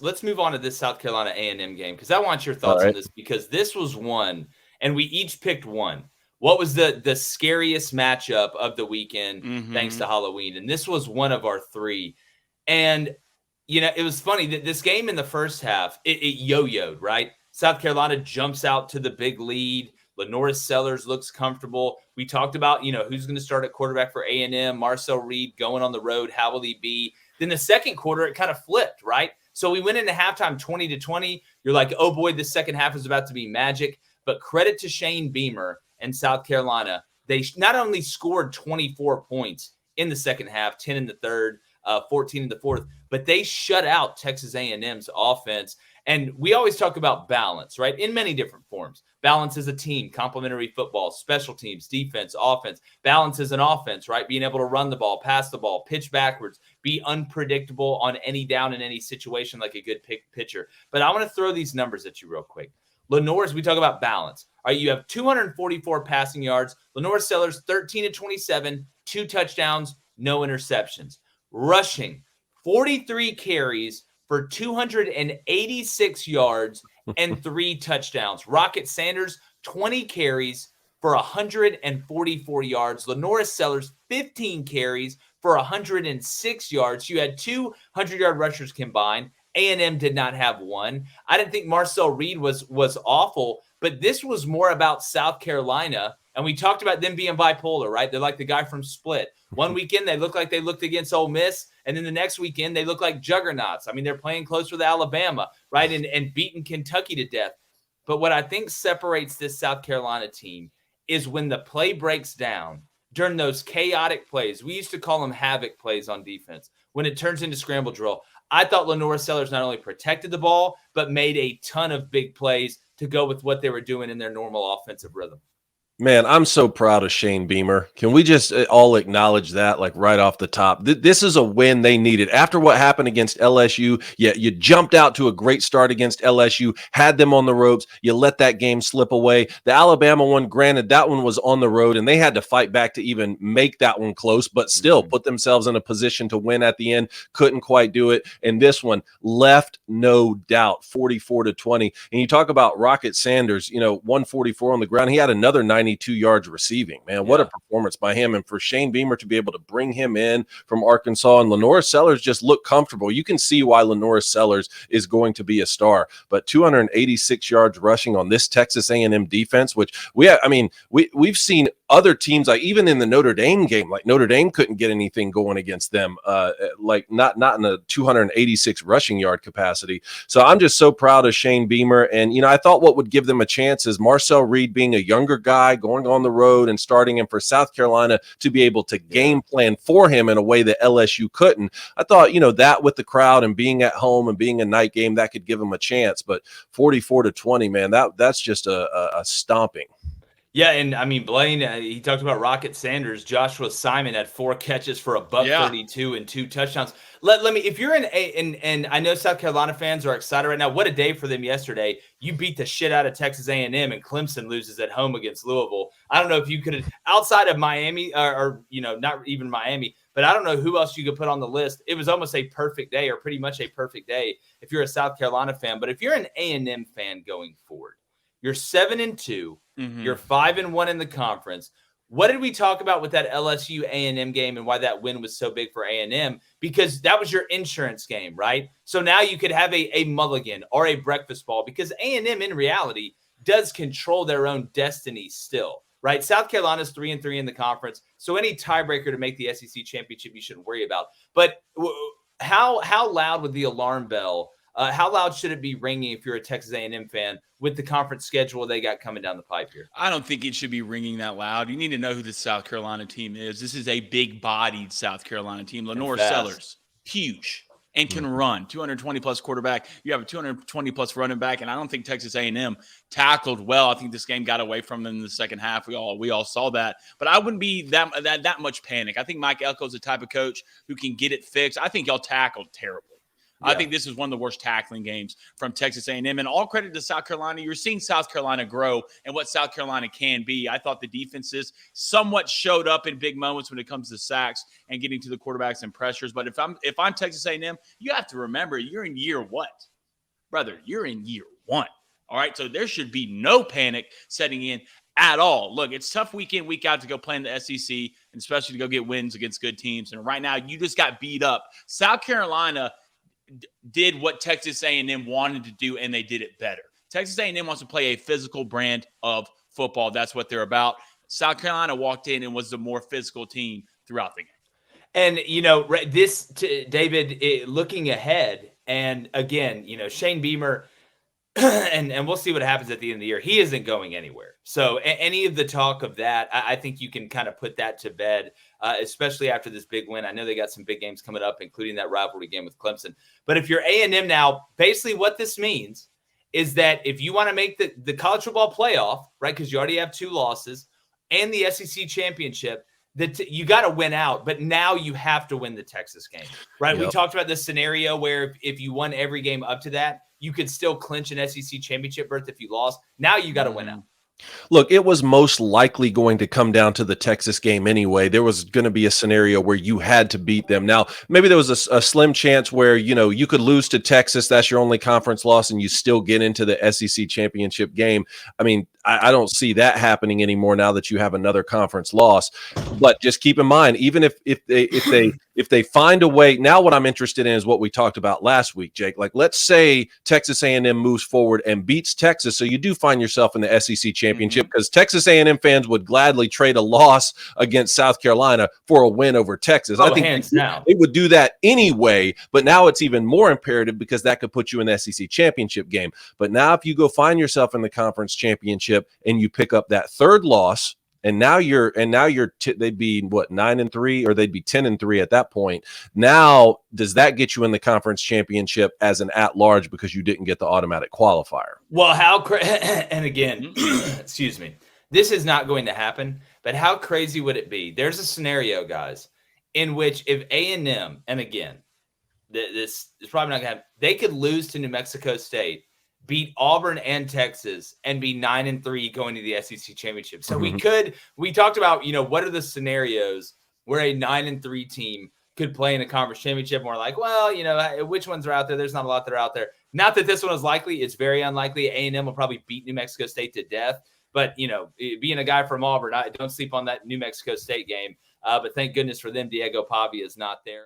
Let's move on to this South Carolina A&M game because I want your All thoughts on right. this because this was one, and we each picked one. What was the scariest matchup of the weekend thanks Mm-hmm. to Halloween? And this was one of our three. And, it was funny that this game in the first half, it yo-yoed, right? South Carolina jumps out to the big lead. Lenoris Sellers looks comfortable. We talked about, who's going to start at quarterback for A&M. Marcel Reed going on the road. How will he be? Then the second quarter, it kind of flipped, right? So we went into halftime 20-20. You're like, oh boy, the second half is about to be magic. But credit to Shane Beamer and South Carolina. They not only scored 24 points in the second half, 10 in the third, 14 in the fourth, but they shut out Texas A&M's offense. And we always talk about balance, right? In many different forms. Balance as a team, complementary football, special teams, defense, offense. Balance as an offense, right? Being able to run the ball, pass the ball, pitch backwards, be unpredictable on any down in any situation like a good pitcher. But I want to throw these numbers at you real quick. Lenoris, we talk about balance. All right, you have 244 passing yards. Lenoris Sellers, 13-27, 2 touchdowns, no interceptions. Rushing, 43 carries for 286 yards and 3 touchdowns. Rocket Sanders, 20 carries for 144 yards. Lenoris Sellers, 15 carries for 106 yards. You had 2 100-yard rushers combined. A&M did not have one. I didn't think Marcel Reed was awful, but this was more about South Carolina. And we talked about them being bipolar, right? They're like the guy from Split. One weekend, they look like they looked against Ole Miss. And then the next weekend, they look like juggernauts. I mean, they're playing close with Alabama, right? And beating Kentucky to death. But what I think separates this South Carolina team is when the play breaks down during those chaotic plays. We used to call them havoc plays on defense. When it turns into scramble drill, I thought Lenoris Sellers not only protected the ball, but made a ton of big plays to go with what they were doing in their normal offensive rhythm. Man, I'm so proud of Shane Beamer. Can we just all acknowledge that, like right off the top? This is a win they needed. After what happened against LSU, you jumped out to a great start against LSU, had them on the ropes. You let that game slip away. The Alabama one, granted, that one was on the road, and they had to fight back to even make that one close, but still put themselves in a position to win at the end. Couldn't quite do it. And this one left no doubt, 44-20. And you talk about Rocket Sanders, 144 on the ground. He had another 92 yards receiving. Man, what a performance by him. And for Shane Beamer to be able to bring him in from Arkansas, and Lenoris Sellers just look comfortable. You can see why Lenoris Sellers is going to be a star. But 286 yards rushing on this Texas A&M defense, which we've seen other teams, like even in the Notre Dame game, like Notre Dame couldn't get anything going against them, like not in a 286 rushing yard capacity. So I'm just so proud of Shane Beamer. And, I thought what would give them a chance is Marcel Reed being a younger guy going on the road and starting him for South Carolina to be able to game plan for him in a way that LSU couldn't. I thought, that with the crowd and being at home and being a night game, that could give him a chance. But 44-20, man, that's just a stomping. Yeah, and I mean, Blaine, he talked about Rocket Sanders. Joshua Simon had 4 catches for $132 and 2 touchdowns. Let me, if you're and I know South Carolina fans are excited right now. What a day for them yesterday. You beat the shit out of Texas A&M, and Clemson loses at home against Louisville. I don't know if you could, outside of Miami, or not even Miami, but I don't know who else you could put on the list. It was almost a perfect day, or pretty much a perfect day if you're a South Carolina fan. But if you're an A&M fan going forward, you're 7-2. You're 5-1 in the conference. What did we talk about with that LSU A&M game and why that win was so big for A&M? Because that was your insurance game, right? So now you could have a mulligan or a breakfast ball because A&M in reality does control their own destiny still, right? South Carolina's 3-3 in the conference. So any tiebreaker to make the SEC championship, you shouldn't worry about. But how loud would the alarm bell? How loud should it be ringing if you're a Texas A&M fan with the conference schedule they got coming down the pipe here? I don't think it should be ringing that loud. You need to know who the South Carolina team is. This is a big-bodied South Carolina team. Lenoris Sellers, huge, and can run. 220-plus quarterback. You have a 220-plus running back, and I don't think Texas A&M tackled well. I think this game got away from them in the second half. We all saw that. But I wouldn't be that much panic. I think Mike Elko's the type of coach who can get it fixed. I think y'all tackled terribly. I think this is one of the worst tackling games from Texas A&M. And all credit to South Carolina. You're seeing South Carolina grow and what South Carolina can be. I thought the defenses somewhat showed up in big moments when it comes to sacks and getting to the quarterbacks and pressures. But if I'm Texas A&M, you have to remember you're in year what? Brother, you're in year 1. All right, so there should be no panic setting in at all. Look, it's tough week in, week out to go play in the SEC, and especially to go get wins against good teams. And right now, you just got beat up. South Carolina did what Texas A&M wanted to do, and they did it better. Texas A&M wants to play a physical brand of football. That's what they're about. South Carolina walked in and was the more physical team throughout the game. And, David, looking ahead, and again, Shane Beamer, and we'll see what happens at the end of the year. He isn't going anywhere. So any of the talk of that, I think you can kind of put that to bed, especially after this big win. I know they got some big games coming up, including that rivalry game with Clemson. But if you're A&M now, basically what this means is that if you want to make the college football playoff, right, because you already have 2 losses, and the SEC championship, you got to win out, but now you have to win the Texas game, right? Yep. We talked about this scenario where if you won every game up to that, you could still clinch an SEC championship berth if you lost. Now you got to win out. Look, it was most likely going to come down to the Texas game anyway. There was going to be a scenario where you had to beat them. Now, maybe there was a slim chance where, you could lose to Texas. That's your only conference loss, and you still get into the SEC championship game. I mean, I don't see that happening anymore now that you have another conference loss. But just keep in mind, even if they find a way, now what I'm interested in is what we talked about last week, Jake. Like, let's say Texas A&M moves forward and beats Texas, so you do find yourself in the SEC championship, because Texas A&M fans would gladly trade a loss against South Carolina for a win over Texas. I think they would do that anyway, but now it's even more imperative because that could put you in the SEC championship game. But now if you go find yourself in the conference championship and you pick up that 3rd loss, and now they'd be what, 9-3, or they'd be 10-3 at that point. Now, does that get you in the conference championship as an at-large because you didn't get the automatic qualifier? Well, and again, excuse me, this is not going to happen, but how crazy would it be? There's a scenario, guys, in which if A&M, and again, this is probably not going to happen, they could lose to New Mexico State, beat Auburn and Texas, and be 9-3 going to the SEC championship. So we talked about, what are the scenarios where a 9-3 team could play in a conference championship? And we're like, well, which ones are out there? There's not a lot that are out there. Not that this one is likely. It's very unlikely. A&M will probably beat New Mexico State to death. But, being a guy from Auburn, I don't sleep on that New Mexico State game. But thank goodness for them, Diego Pavia is not there.